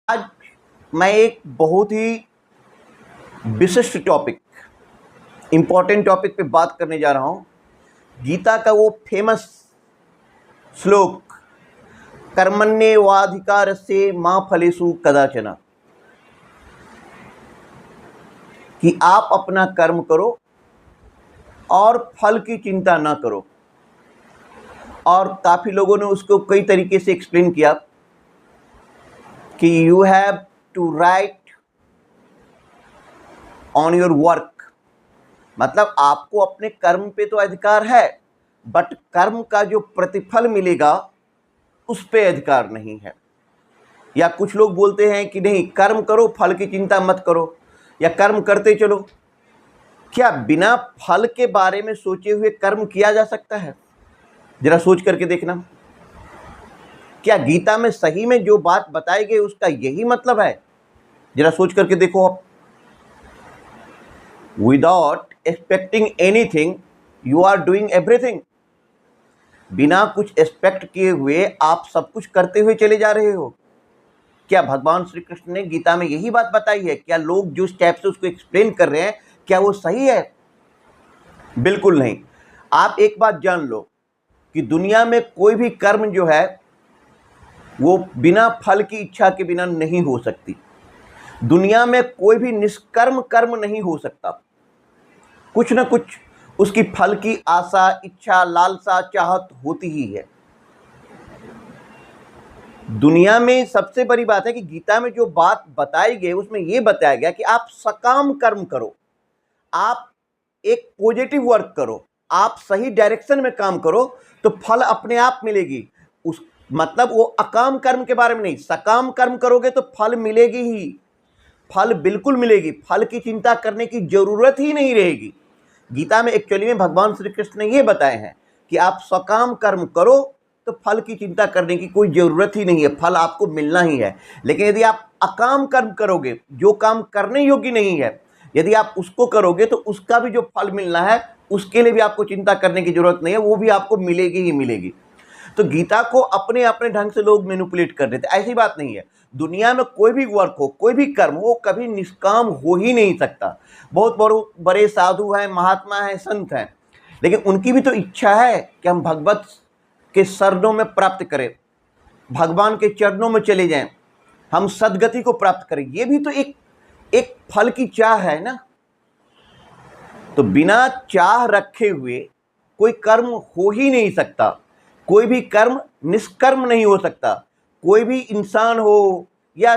आज मैं एक बहुत ही विशिष्ट टॉपिक, इम्पोर्टेंट टॉपिक पे बात करने जा रहा हूँ। गीता का वो फेमस श्लोक, कर्मण्येवाधिकारस्ते मा फलेषु कदाचन, कि आप अपना कर्म करो और फल की चिंता ना करो। और काफ़ी लोगों ने उसको कई तरीके से एक्सप्लेन किया कि you have to write on your work, मतलब आपको अपने कर्म पे तो अधिकार है, बट कर्म का जो प्रतिफल मिलेगा उस पे अधिकार नहीं है। या कुछ लोग बोलते हैं कि नहीं, कर्म करो, फल की चिंता मत करो, या कर्म करते चलो। क्या बिना फल के बारे में सोचे हुए कर्म किया जा सकता है? जरा सोच करके देखना। क्या गीता में सही में जो बात बताई गई उसका यही मतलब है? जरा सोच करके देखो आप। Without expecting anything you are doing everything. बिना कुछ एक्सपेक्ट किए हुए आप सब कुछ करते हुए चले जा रहे हो। क्या भगवान श्री कृष्ण ने गीता में यही बात बताई है? क्या लोग जो स्टेप से उसको एक्सप्लेन कर रहे हैं क्या वो सही है? बिल्कुल नहीं। आप एक बात जान लो कि दुनिया में कोई भी कर्म जो है वो बिना फल की इच्छा के बिना नहीं हो सकती। दुनिया में कोई भी निष्कर्म कर्म नहीं हो सकता। कुछ ना कुछ उसकी फल की आशा, इच्छा, लालसा, चाहत होती ही है। दुनिया में सबसे बड़ी बात है कि गीता में जो बात बताई गई उसमें यह बताया गया कि आप सकाम कर्म करो, आप एक पॉजिटिव वर्क करो, आप सही डायरेक्शन में काम करो तो फल अपने आप मिलेगी। उस मतलब वो अकाम कर्म के बारे में नहीं, सकाम कर्म करोगे तो फल मिलेगी ही, फल बिल्कुल मिलेगी। फल की चिंता करने की जरूरत ही नहीं रहेगी। गीता में एक्चुअली में भगवान श्री कृष्ण ने ये बताए हैं कि आप सकाम कर्म करो तो फल की चिंता करने की कोई जरूरत ही नहीं है, फल आपको मिलना ही है। लेकिन यदि आप अकाम कर्म करोगे, जो काम करने योग्य नहीं है, यदि आप उसको करोगे तो उसका भी जो फल मिलना है उसके लिए भी आपको चिंता करने की जरूरत नहीं है, वो भी आपको मिलेगी ही मिलेगी। तो गीता को अपने अपने ढंग से लोग मैनिपुलेट कर रहे थे। ऐसी बात नहीं है। दुनिया में कोई भी वर्क हो, कोई भी कर्म हो, कभी निष्काम हो ही नहीं सकता। बहुत बड़े साधु हैं, महात्मा हैं, संत हैं, लेकिन उनकी भी तो इच्छा है कि हम भगवत के शरणों में प्राप्त करें, भगवान के चरणों में चले जाएं, हम सदगति को प्राप्त करें। ये भी तो एक फल की चाह है ना। तो बिना चाह रखे हुए कोई कर्म हो ही नहीं सकता। कोई भी कर्म निष्कर्म नहीं हो सकता। कोई भी इंसान हो या